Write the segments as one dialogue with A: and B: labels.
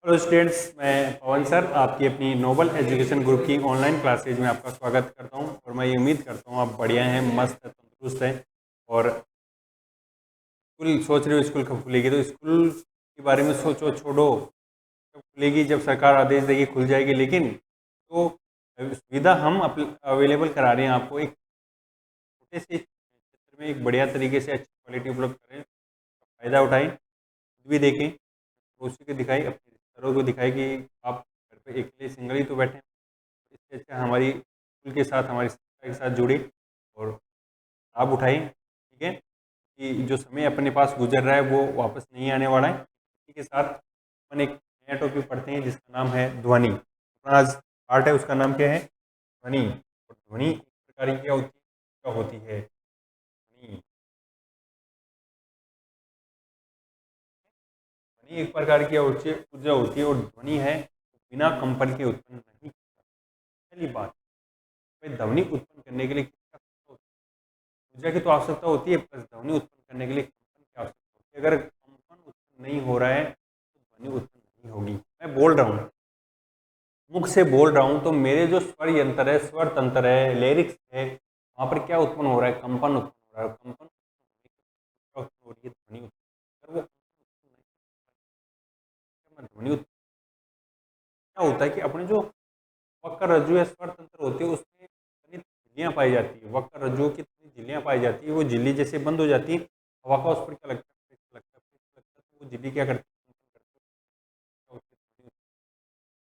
A: Hello students, मैं पवन sir आपकी अपनी नोबल एजुकेशन ग्रुप की ऑनलाइन क्लासेज में आपका स्वागत करता हूं और मैं ये उम्मीद करता हूं आप बढ़िया हैं, मस्त हैं, तंदुरुस्त हैं। और स्कूल सोच रहे हो स्कूल कब खुलेगी, तो स्कूल के बारे में सोचो छोड़ो, कब खुलेगी जब सरकार आदेश देगी खुल जाएगी। लेकिन तो सुविधा हम अवेलेबल करा रहे हैं आपको, एक छोटे से क्षेत्र में एक बढ़िया तरीके से अच्छी क्वालिटी उपलब्ध करें, फ़ायदा उठाएं, खुद भी देखें, पड़ोसी को दिखाई, अपने रिश्तेदारों को दिखाई कि आप घर पे अकेले सिंगल ही तो बैठे हैं। इससे अच्छा हमारी स्कूल के साथ, हमारी संस्था के साथ जुड़े और लाभ उठाएं। ठीक है, कि जो समय अपने पास गुजर रहा है वो वापस नहीं आने वाला है। इसी के साथ अपन एक नया टॉपिक पढ़ते हैं जिसका नाम है ध्वनि। अपना आज पार्ट है, उसका नाम क्या है? ध्वनि। और ध्वनि एक प्रकार की क्या होती है? ध्वनि ध्वनि एक प्रकार की ऊर्जा होती है, और ध्वनि है बिना कंपन के उत्पन्न नहीं होता। पहली बात, भाई ध्वनि उत्पन्न करने के लिए किसका आवश्यकता होती है? ऊर्जा की तो आवश्यकता होती है, प्लस ध्वनि उत्पन्न करने के लिए कंपन की आवश्यकता होती है। अगर कंपन उत्पन्न नहीं हो रहा है तो ध्वनि उत्पन्न नहीं होगी। मैं बोल रहा हूँ, मुख से बोल रहा हूँ, तो मेरे जो स्वर यंत्र है, स्वर तंत्र है, लिरिक्स है, वहाँ पर क्या उत्पन्न हो रहा है? कंपन उत्पन्न हो रहा है। कंपन उत्पन्न हो रही है ध्वनि उत्पन्न। अगर वो ध्वनि उत्पन्न क्या होता है कि अपने जो वक्र रज्जु या स्वर तंत्र होते हैं उसमें तनी झिल्लियाँ पाई जाती है। वक्र रज्जुओं की तनी झिल्लियाँ पाई जाती है, वो झिल्ली जैसे बंद हो जाती है, हवा का उस पर क्या लगता है? प्रेशर लगता है, प्रेशर लगता है, तो वो झिल्ली क्या करती है?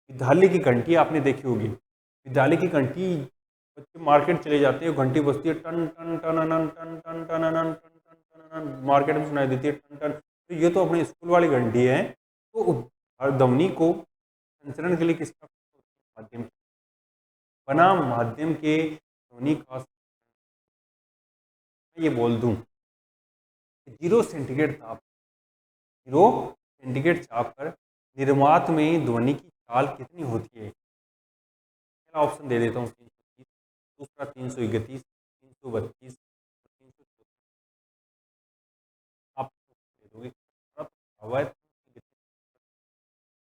A: विद्यालय की घंटी आपने देखी होगी। विद्यालय की घंटी, बच्चे मार्केट चले जाते हैं, घंटी बजती है, टन टन टन टन टन टन टन टन टन टन, मार्केट में सुनाई देती है, टन टन। तो ये तो अपनी स्कूल वाली घंटी है। तो हर ध्वनि को संचरण के लिए किसका माध्यम बना? माध्यम के ध्वनि का मैं ये बोल दूं, 0 सेंटीग्रेड ताप, 0 सेंटीग्रेड ताप पर निर्वात में ध्वनि की चाल कितनी होती है? पहला ऑप्शन दे देता हूँ 330, दूसरा 331, 332, 334। आप दे दोगे, थोड़ा तो हुआ है,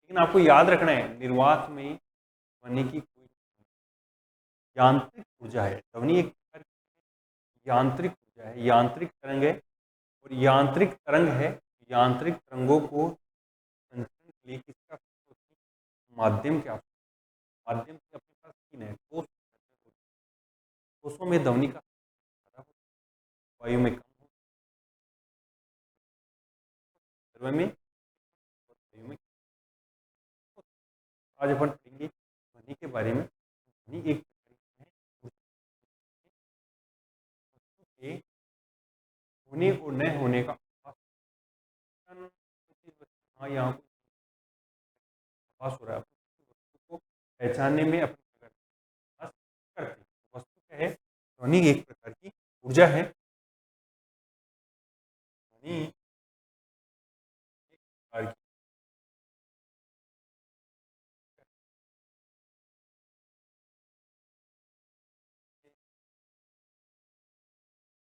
A: लेकिन आपको याद रखना है निर्वात में ध्वनि की कोई यांत्रिक ऊर्जा है। ध्वनि एक प्रकार की यांत्रिक ऊर्जा है, यांत्रिक तरंग है। और यांत्रिक तरंग है, यांत्रिक तरंगों को संचरण के लिए किसका माध्यम क्या? माध्यम से अपने पास तीन है, ठोस, ठोसों में ध्वनि का ज़्यादा होता है, वायु में कम होता है, द्रव्य में और वायु में। आज अपन पढ़ेंगे ध्वनि के बारे में। ध्वनि एक प्रकार की है वस्तु के होने और न होने का आभास। हाँ, यहाँ आभास हो रहा है, अपनी वस्तु को पहचानने में अपनी प्रकाश करते हैं। वस्तु क्या है? ध्वनि एक प्रकार की ऊर्जा है। ध्वनि एक प्रकार की,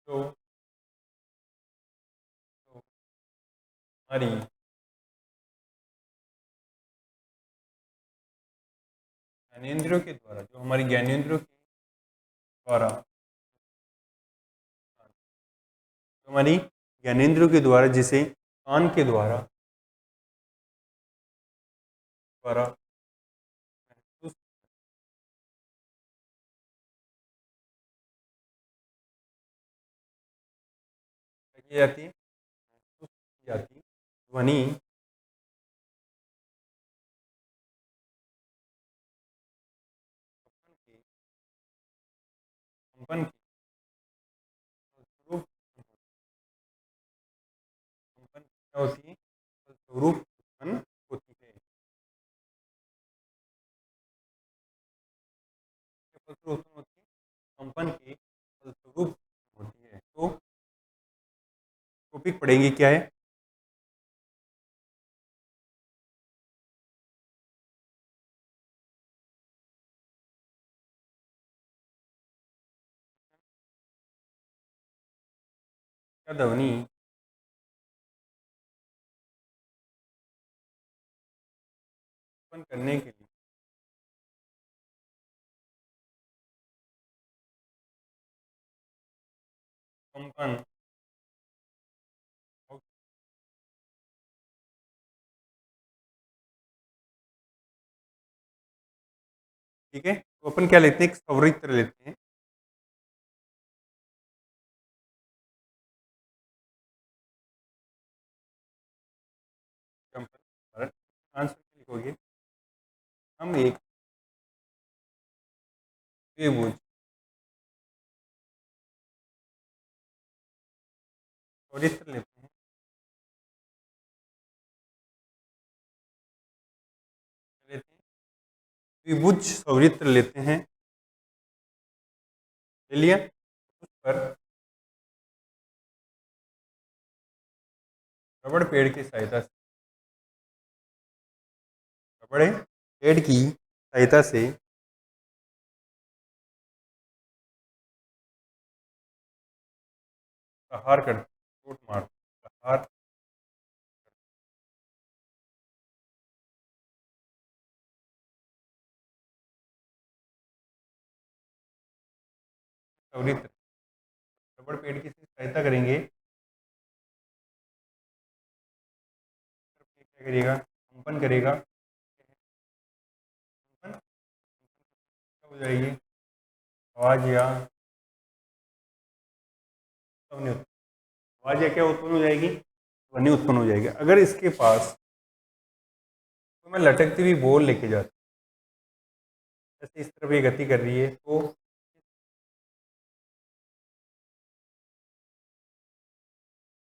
A: तो हमारी ज्ञानेंद्रियों के द्वारा, जो हमारी ज्ञानेंद्रियों के द्वारा, जो हमारी ज्ञानेंद्रियों के द्वारा, जिसे कान के द्वारा द्वारा महसूस की जाती है, महसूस की जाती है। ध्वनि कंपन के, कंपन के स्वरूप, कंपन क्या होती है? स्वरूप उत्पन्न होती है। फलस्वरूप उत्पन्न होती है, कंपन के फलस्वरूप होती है। तो टॉपिक पढ़ेंगे क्या है? क्या ध्वनि उत्पन्न करने के लिए कंपन ठीक है, तो अपन क्या लेते हैं, एक संवृत्त लेते हैं। आंसर लिखोगे, हम एक त्रिभुज संवृत्त लेते हैं, त्रिभुज संवृत्त लेते हैं, ले लिया। उस पर रबड़ पेड़ की सहायता से, रबड़ पेड़ की सहायता से प्रहार करते, चोट मार, प्रहार संवृत्त, रबड़ पेड़ की सहायता करेंगे, क्या करेगा, कंपन करेगा, कंपन हो जाएगी, आवाज या ध्वनि, आवाज या क्या उत्पन्न हो जाएगी, ध्वनि उत्पन्न हो जाएगी। अगर इसके पास तो मैं लटकती हुई बॉल लेके जाता, जैसे इस तरफ ये गति कर रही है, तो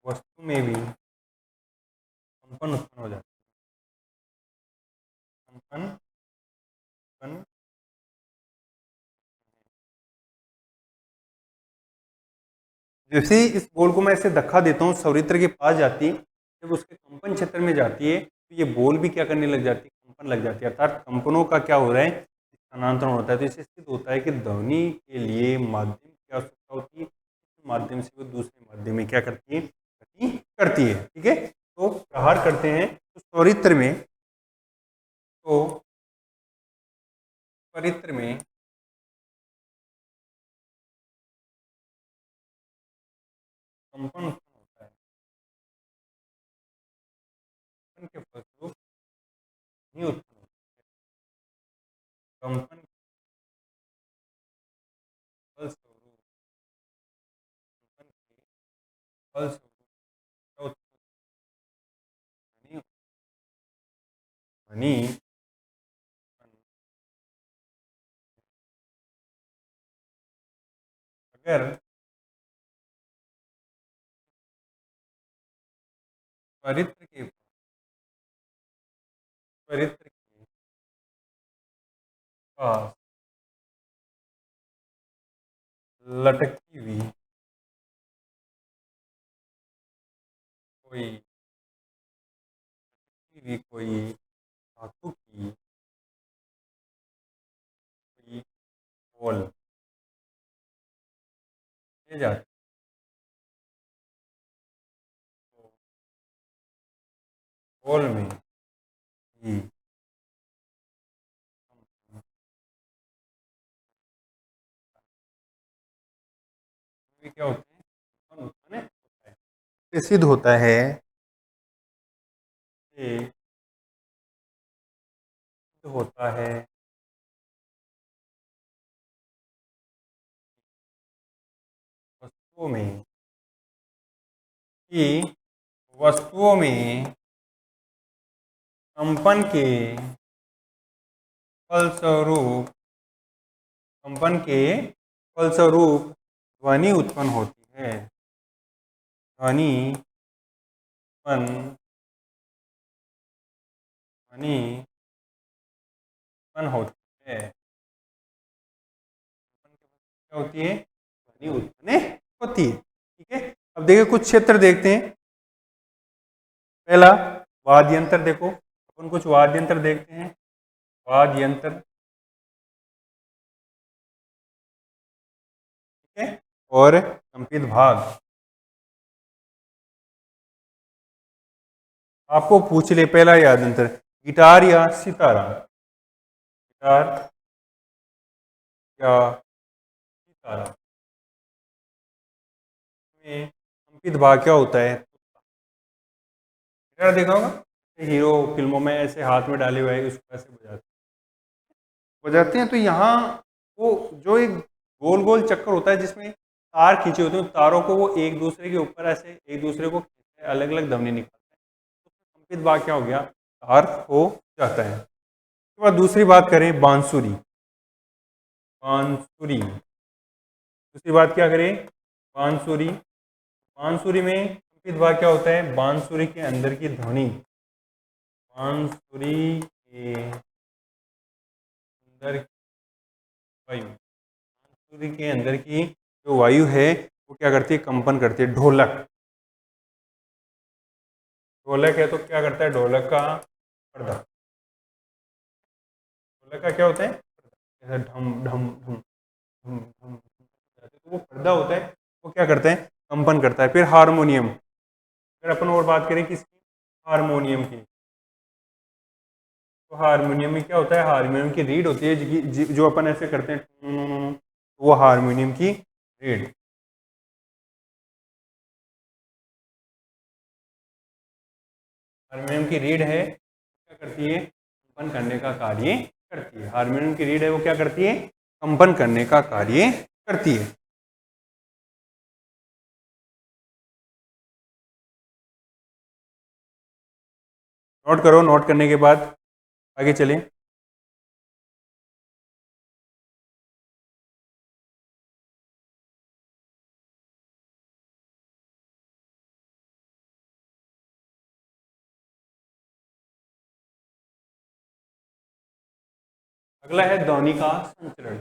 A: वस्तु में भी कंपन उत्पन्न हो जाता है, कंपन उत्पन्न। जैसे ही इस बॉल को मैं ऐसे धक्का देता हूँ, संवृत्त के पास जाती है, जब उसके कंपन क्षेत्र में जाती है तो ये बॉल भी क्या करने लग जाती है, कंपन लग जाती है, अर्थात कंपनों का क्या हो रहा है, स्थानांतरण होता है। तो इससे सिद्ध होता है कि ध्वनि के लिए माध्यम की आवश्यकता होती है, इस माध्यम से वो दूसरे माध्यम में क्या करती है, गति करती है। ठीक है, तो प्रहार करते हैं तो संवृत्त में, तो संवृत्त में कंपन उत्पन्न होता है, कंपन के फलस्वरूप ध्वनि उत्पन्न होती है, कंपन के फलस्वरूप, कंपन के फलस्वरूप क्या उत्पन्न, ध्वनि उत्पन्न। अगर त्वरित्र के त्वरित्र के पास लटकी हुई कोई, कोई धातु की कोई बॉल ले जाती, तो बॉल में ही क्या होते हैं, कंपन उत्पन्न होता है। इससे सिद्ध होता है कि सिद्ध होता है वस्तुओं में, कि वस्तुओं में कंपन के फलस्वरूप, कंपन के फलस्वरूप ध्वनि उत्पन्न होती है, ध्वनि उत्पन्न, ध्वनि उत्पन्न होती है, क्या होती है, ध्वनि उत्पन्न होती है। ठीक है, अब देखिए कुछ क्षेत्र देखते हैं। पहला वाद्य यंत्र, देखो अपन कुछ वाद्य यंत्र देखते हैं, वाद्य यंत्र, ठीक है, और कंपित भाग। आपको पूछ ले पहला वाद्य यंत्र, गिटार या सितारा, गिटार या सितारा में कंपित भाग क्या होता है? गिटार देखा होगा, हीरो फिल्मों में ऐसे हाथ में डाले हुए उसको ऐसे बजाते हैं। तो यहाँ वो जो एक गोल गोल चक्कर होता है जिसमें तार खींचे होते हैं, तारों को वो एक दूसरे के ऊपर ऐसे एक दूसरे को खींचते हैं, अलग अलग ध्वनि निकालते हैं, तो कंपित भाग क्या हो गया? तार हो जाता है। उसके बाद दूसरी बात करें, बांसुरी, बांसुरी, दूसरी बात क्या करें? बांसुरी, बांसुरी में कंपित भाग क्या होता है? बांसुरी के अंदर की ध्वनि, बांसुरी के अंदर की वायु, बांसुरी के अंदर की जो वायु है वो क्या करती है? कंपन करती है। ढोलक, ढोलक है तो क्या करता है? ढोलक का पर्दा, ढोलक का क्या होता है? जैसे ढम ढम ढम ढम ढम, तो वो पर्दा होता है, वो क्या करता है? कंपन करता है। फिर हारमोनियम, अगर अपन और बात करें किसकी? हारमोनियम की, तो हारमोनियम में क्या होता है? हारमोनियम की रीड होती है जो अपन ऐसे करते हैं, तो वो हारमोनियम की रीड। हारमोनियम की रीड है, क्या करती है? कंपन करने का कार्य करती है। हारमोनियम की रीड है, वो क्या करती है? कंपन करने का कार्य करती है। नोट करो, नोट करने के बाद आगे चलें। अगला है ध्वनि का संचरण।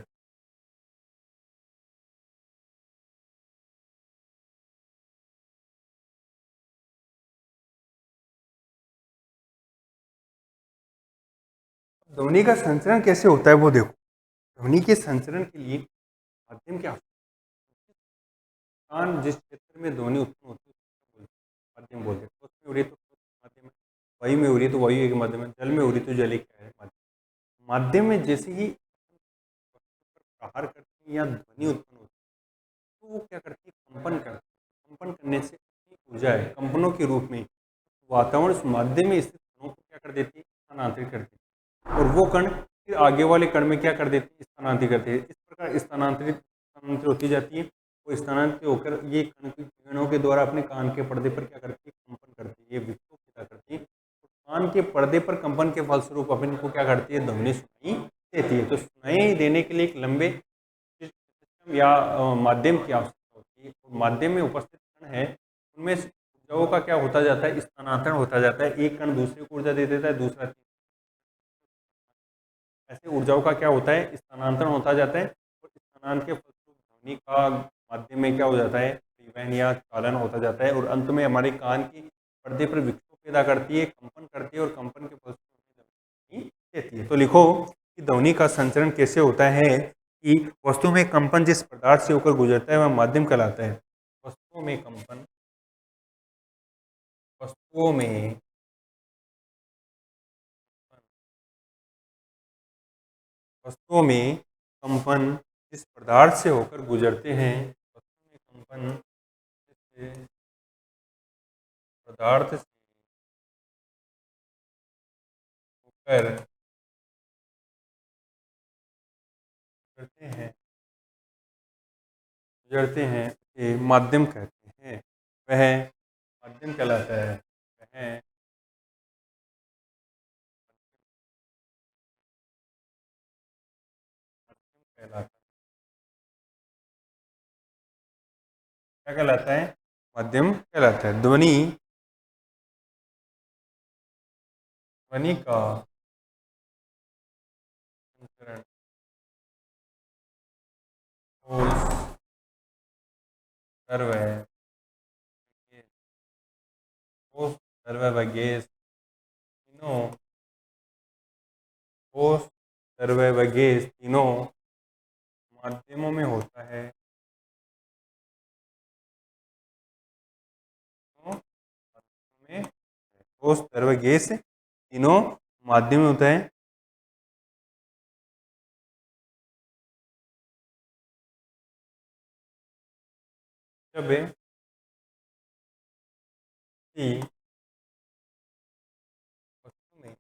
A: ध्वनि का संचरण कैसे होता है वो देखो। ध्वनि के संचरण के लिए माध्यम क्या कान, जिस क्षेत्र में ध्वनि उत्पन्न होती है उसको माध्यम बोलते हैं। ठोस में हो रही है तो ठोस माध्यम है, वायु में हो रही है तो वायु एक माध्यम है, जल में हो रही है तो जल एक है माध्यम। माध्यम में जैसे ही प्रहार करते हैं या ध्वनि उत्पन्न होती है तो वो क्या करती है? कंपन करती है। कंपन करने से अपनी ऊर्जा है कंपनों के रूप में वातावरण उस माध्यम में स्थित कणों को क्या कर देती है? स्थानांतरित कर देती है, और वो कण फिर आगे वाले कण में क्या कर देती है? स्थानांतरित करती है। इस प्रकार स्थानांतरित होती जाती है। वो स्थानांतरित होकर ये कणों के द्वारा अपने कान के पर्दे पर क्या करती है? कंपन करती है, ये विक्षोभ पैदा करती है। तो कान के पर्दे पर कंपन के फलस्वरूप अपन को क्या करती है? ध्वनि सुनाई देती है। तो सुनाई देने के लिए एक लंबे सिस्टम या माध्यम की आवश्यकता होती है। और माध्यम में उपस्थित कण है उनमें ऊर्जाओं का क्या होता जाता है? स्थानांतरण होता जाता है। एक कण दूसरे को ऊर्जा दे देता है, दूसरा ऐसे ऊर्जाओं का क्या होता है? स्थानांतरण होता जाता है। और स्थानांतरण के फलस्वरूप ध्वनि का माध्यम में क्या हो जाता है? परिवहन या चालन होता जाता है, और अंत में हमारे कान की पर्दे पर विक्षोभ पैदा करती है, कंपन करती है, और कंपन के फलस्वरूप ध्वनि देती है। तो लिखो कि ध्वनि का संचरण कैसे होता है कि वस्तु में कंपन जिस पदार्थ से होकर गुजरता है वह माध्यम कहलाता है। वस्तुओं में कंपन, वस्तुओं में वस्तुओं में कंपन जिस पदार्थ से होकर गुजरते हैं, वस्तु में कंपन जिस पदार्थ से होकर गुजरते हैं ये माध्यम कहते हैं। वह माध्यम कहलाता है। वह माध्यम कहलाता है। क्या कहलाता है? माध्यम कहलाता है। ध्वनि, ध्वनि का संचरण ठोस, द्रव्य, ठोस, द्रव्य व गैस तीनों, ठोस, द्रव्य व गैस तीनों माध्यमों में होता है। तीनों माध्यमों में ठोस, द्रव्य, गैस तीनों माध्यम में होता है जब किसी वस्तु में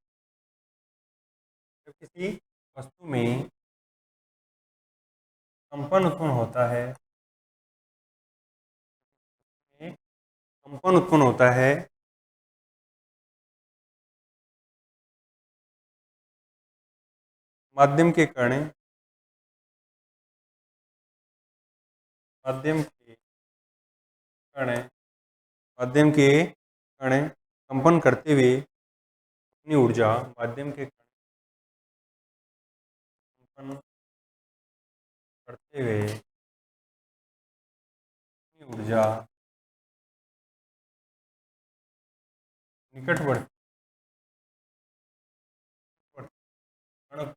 A: जब किसी वस्तु में कंपन उत्पन्न होता है, कंपन उत्पन्न होता है माध्यम के कण, माध्यम के कण, माध्यम के कण कंपन करते हुए अपनी ऊर्जा, माध्यम के कण कंपन करते हुए अपनी ऊर्जा निकटवर्ती कण,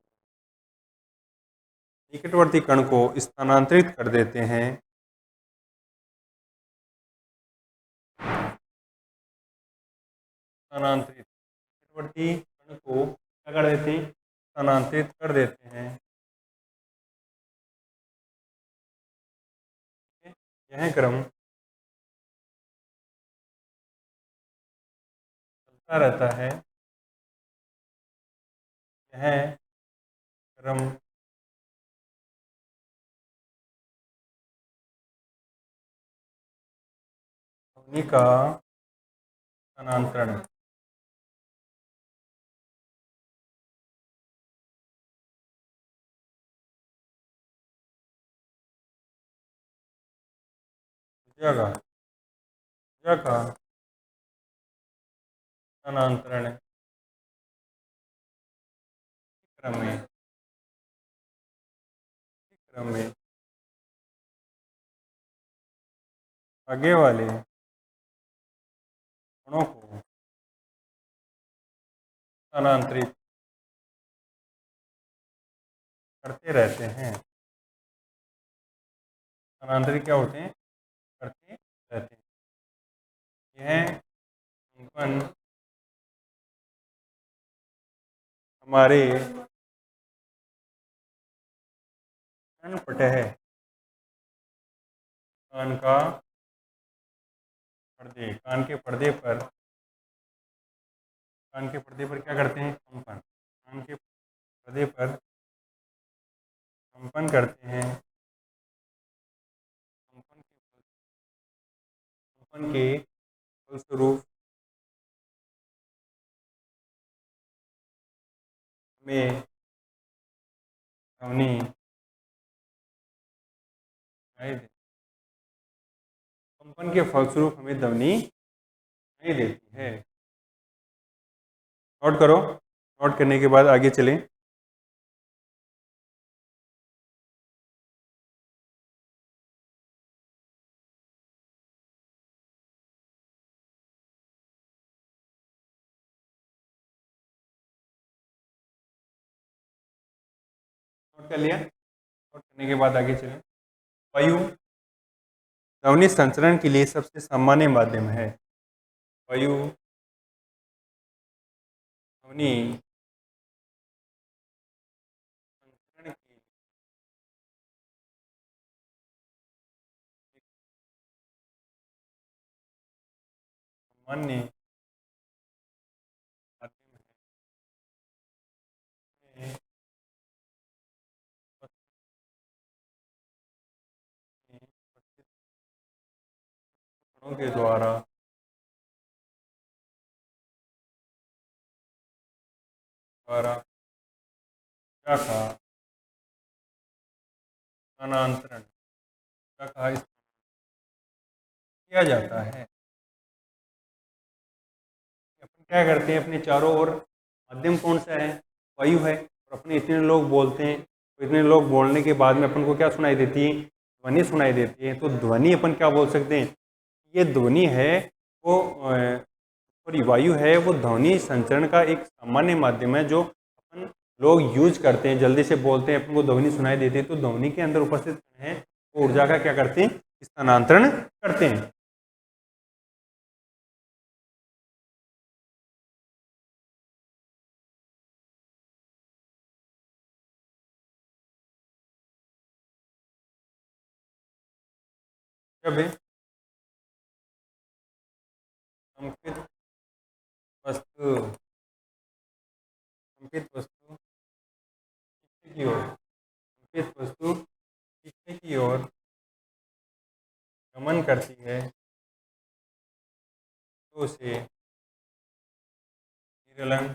A: निकटवर्ती कण को स्थानांतरित कर देते हैं, स्थानांतरित, निकटवर्ती कण को क्या कर देते हैं, स्थानांतरित कर देते हैं। यह क्रम चलता रहता है, यह क्रम ध्वनि का स्थानांतरण, ऊर्जा का स्थानांतरण क्रम में आगे वाले कणों को स्थानांतरित करते रहते हैं, स्थानांतरित क्या होते हैं, करते रहते हैं। यह कंपन हमारे कणपटह, कान का पर्दे, कान के पर्दे पर, कान के पर्दे पर क्या करते हैं, कंपन, कान के पर्दे पर कंपन करते हैं, कंपन के फलस्वरूप में ध्वनि कंपन के फलस्वरूप हमें ध्वनि नहीं देती है। नोट करो, नोट करने के बाद आगे चलें। नोट कर लिया, नोट करने के बाद आगे चलें। वायु ध्वनि संचरण के लिए सबसे सामान्य माध्यम है। वायु ध्वनि संचरण के सामान्य माध्यम है, कणों के द्वारा क्या का स्थानांतरण, क्या का किया जाता है। अपन क्या करते हैं, अपने चारों ओर माध्यम कौन सा है, वायु है, और अपने इतने लोग बोलते हैं, तो इतने लोग बोलने के बाद में अपन को क्या सुनाई देती है, ध्वनि सुनाई देती है। तो ध्वनि अपन क्या बोल सकते हैं, ये ध्वनि है वो सॉरी वायु है वो ध्वनि संचरण का एक सामान्य माध्यम है जो अपन लोग यूज करते हैं, जल्दी से बोलते हैं, अपन को ध्वनि सुनाई देती है। तो ध्वनि के अंदर उपस्थित है वो ऊर्जा का क्या करते हैं, स्थानांतरण करते हैं। जब कंपित वस्तु पीछे की ओर कंपित वस्तु पीछे की ओर गमन करती है तो उसे विरलन,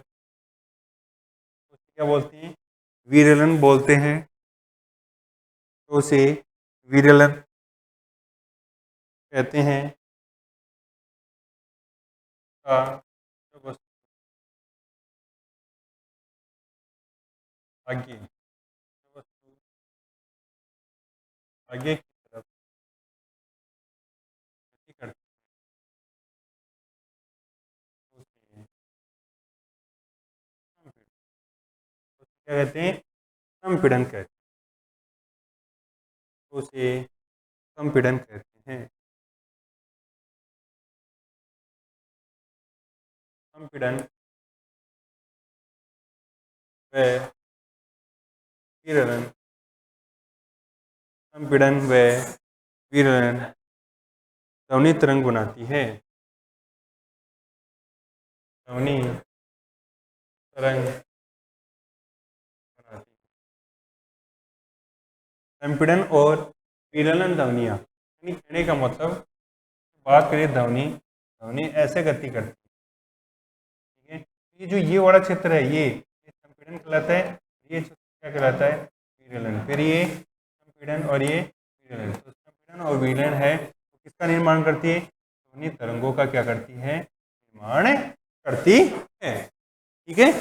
A: क्या बोलते हैं, विरलन बोलते हैं। तो उसे विरलन कहते हैं। का जब वस्तु आगे जब वस्तु आगे की तरफ गति करती है तो उसे क्या कहते हैं, संपीड़न कहते हैं। तो उसे संपीड़न कहते हैं। संपीड़न व विरलन, संपीड़न व विरलन ध्वनि तरंग बनाती है। ध्वनि तरंग बनाती है। संपीड़न और विरलन ध्वनियाँ, यानी कहने का मतलब, बात करें ध्वनि, ध्वनि ऐसे गति करती है, ठीक है। ये जो ये वाला क्षेत्र है ये संपीड़न कहलाता है, ये क्या कहलाता है, विरलन। फिर ये संपीड़न और ये विरलन। तो संपीड़न और विरलन है तो किसका निर्माण करती है, ध्वनि तरंगों का क्या करती है, निर्माण करती है, ठीक है।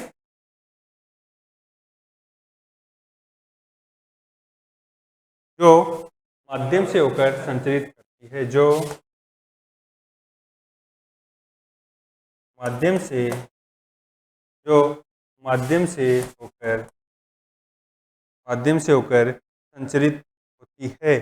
A: जो माध्यम से होकर संचरित करती है, जो माध्यम से होकर संचरित होती है।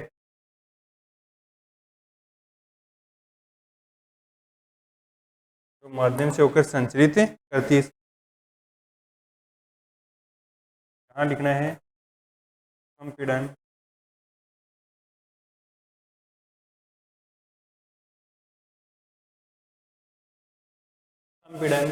A: जो माध्यम से होकर संचरित करती है, कहाँ लिखना है, संपीड़न संपीड़न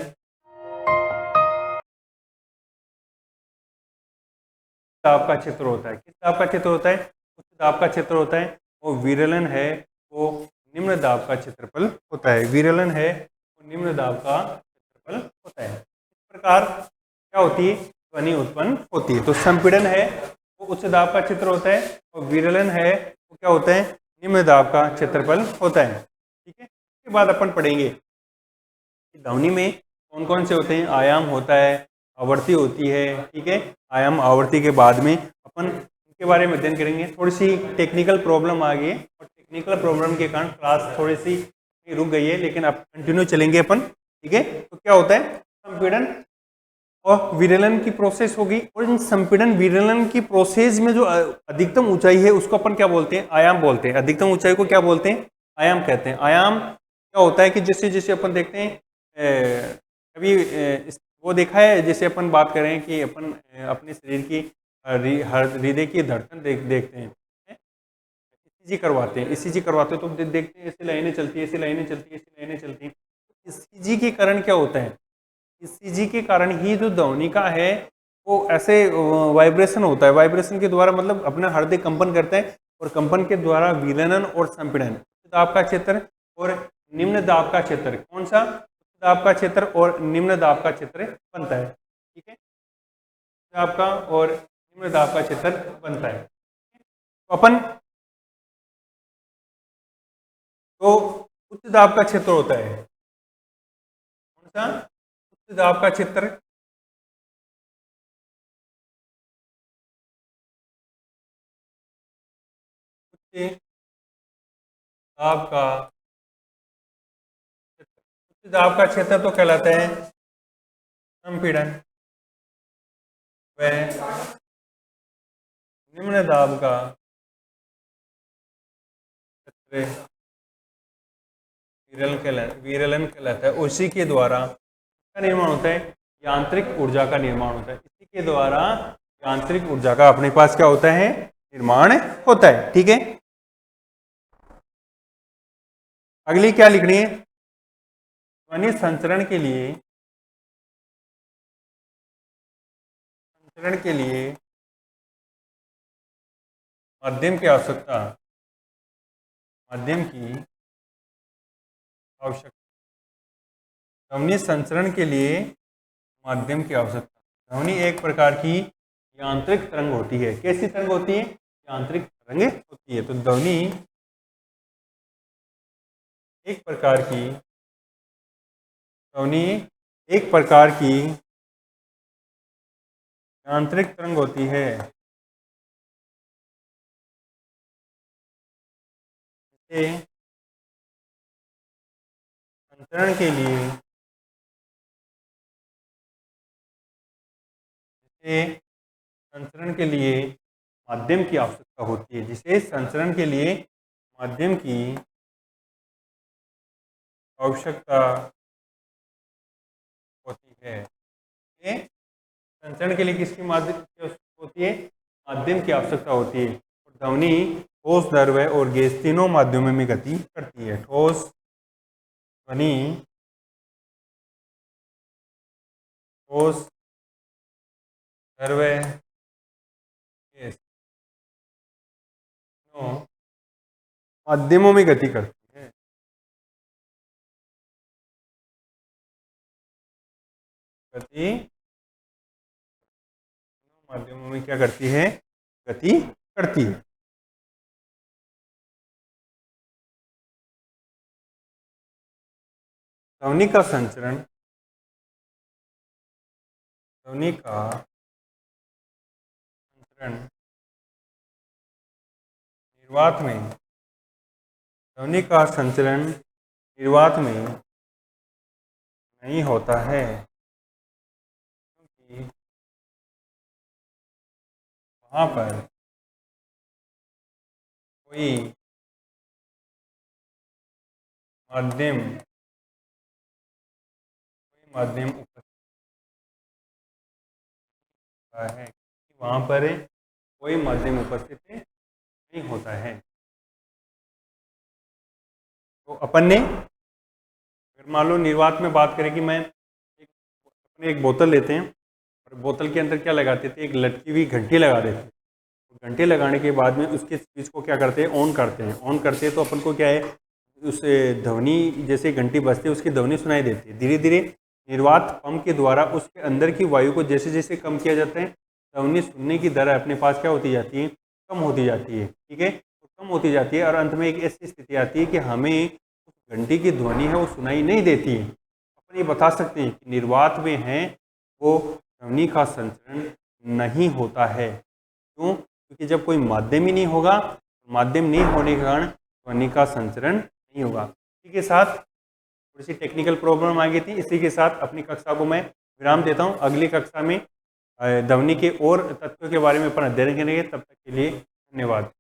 A: दाब का क्षेत्र होता है। किस दाब का क्षेत्र होता है, उच्च दाब का क्षेत्र होता है। और विरलन है वो निम्न दाब का क्षेत्रफल होता है। विरलन है वो निम्न दाब का क्षेत्रफल होता है। इस प्रकार क्या होती है, ध्वनि उत्पन्न होती है। तो संपीड़न है वो उच्च दाब का क्षेत्र होता है और विरलन है वो क्या होता है, निम्न दाब का क्षेत्रफल होता है, ठीक है। इसके बाद अपन पढ़ेंगे कि ध्वनि में कौन कौन से होते हैं, आयाम होता है, आवर्ती होती है, ठीक है। आयाम आवर्ती के बाद में अपन इनके बारे में अध्ययन करेंगे। थोड़ी सी टेक्निकल प्रॉब्लम आ गई है और टेक्निकल प्रॉब्लम के कारण क्लास थोड़ी सी रुक गई है, लेकिन अब कंटिन्यू चलेंगे अपन, ठीक है। तो क्या होता है, संपीड़न और विरलन की प्रोसेस होगी। और इन संपीड़न विरलन की प्रोसेस में जो अधिकतम ऊंचाई है उसको अपन क्या बोलते हैं, आयाम बोलते हैं। अधिकतम ऊंचाई को क्या बोलते हैं, आयाम कहते हैं। आयाम क्या होता है कि जैसे जैसे अपन देखते हैं, कभी वो देखा है, जैसे अपन बात करें कि अपन अपने शरीर की हृदय की धड़कन देखते हैं, ईसीजी करवाते हैं, ईसीजी करवाते हैं तो देखते हैं ऐसी लाइनें चलती है, ऐसी लाइनें चलती है, ऐसी लाइनें चलती हैं। ईसीजी के कारण क्या होता है, ईसीजी के कारण ही जो ध्वनि का है वो ऐसे वाइब्रेशन होता है। वाइब्रेशन के द्वारा मतलब अपना हृदय कंपन करता है और कंपन के द्वारा विलयन और संपीड़न, दाब का क्षेत्र और निम्न दाब का क्षेत्र, कौन सा, दाब का क्षेत्र और निम्न दाब का क्षेत्र बनता है, ठीक है। दाब का और निम्न दाब का क्षेत्र बनता है। तो अपन तो उच्च दाब का क्षेत्र होता है, कौन सा, उच्च दाब का क्षेत्र, उच्च दाब का क्षेत्र, उच्च दाब का क्षेत्र तो कहलाता है संपीड़न व निम्न दाब का क्षेत्र विरलन कहलाता है। उसी के द्वारा का निर्माण होता है, यांत्रिक ऊर्जा का निर्माण होता है। इसी के द्वारा यांत्रिक ऊर्जा का अपने पास क्या होता है, निर्माण होता है, ठीक है। अगली क्या लिखनी है? ध्वनि संचरण के लिए, माध्यम की आवश्यकता, माध्यम की आवश्यकता, ध्वनि संचरण के लिए माध्यम की आवश्यकता। ध्वनि एक प्रकार की यांत्रिक तरंग होती है। कैसी तरंग होती है? यांत्रिक तरंगें होती है। तो ध्वनि एक प्रकार की, ध्वनि एक प्रकार की यांत्रिक तरंग होती है। इसे संचरण के लिए, इसे संचरण के लिए माध्यम की आवश्यकता होती है। जिसे संचरण के लिए माध्यम की आवश्यकता होती है। ये संचरण के लिए किसकी माध्यम की आवश्यकता होती है? माध्यम की आवश्यकता होती है। ध्वनि ठोस, द्रव्य और गैस तीनों माध्यमों में गति करती है। ठोस, ध्वनि, ठोस, द्रव्य, गैस तीनों माध्यमों में गति करती है। गति माध्यमों में क्या करती है? गति करती है। ध्वनि का संचरण, ध्वनि का संचरण निर्वात में, ध्वनि का संचरण निर्वात में नहीं होता है, क्योंकि वहाँ पर कोई माध्यम, उपस्थित है। वहाँ पर कोई माध्यम उपस्थित नहीं होता है। तो अपन ने अगर मान लो निर्वात में बात करें कि मैं अपने एक बोतल लेते हैं और बोतल के अंदर क्या लगाते थे? एक लटकी हुई घंटी लगा देते हैं। घंटे लगाने के बाद में उसके स्विच को क्या करते हैं? ऑन करते हैं। ऑन करते हैं तो अपन को क्या है? उस ध्वनि, जैसे घंटी बजती है उसकी ध्वनि सुनाई देती है। धीरे धीरे निर्वात पंप के द्वारा उसके अंदर की वायु को जैसे जैसे कम किया जाता है, ध्वनि सुनने की दर अपने पास क्या होती जाती है? कम होती जाती है। ठीक है, तो कम होती जाती है और अंत में एक ऐसी स्थिति आती है कि हमें घंटी की ध्वनि है वो सुनाई नहीं देती है। अपन ये बता सकते हैं कि निर्वात में है वो ध्वनि का संचरण नहीं होता है। क्यों? क्योंकि जब कोई माध्यम ही नहीं होगा, माध्यम नहीं होने के कारण ध्वनि का संचरण नहीं होगा। इसी के साथ थोड़ी सी टेक्निकल प्रॉब्लम आ गई थी। इसी के साथ अपनी कक्षा को मैं विराम देता हूँ। अगली कक्षा में ध्वनि के और तथ्यों के बारे में अपन अध्ययन करेंगे। तब तक के लिए धन्यवाद।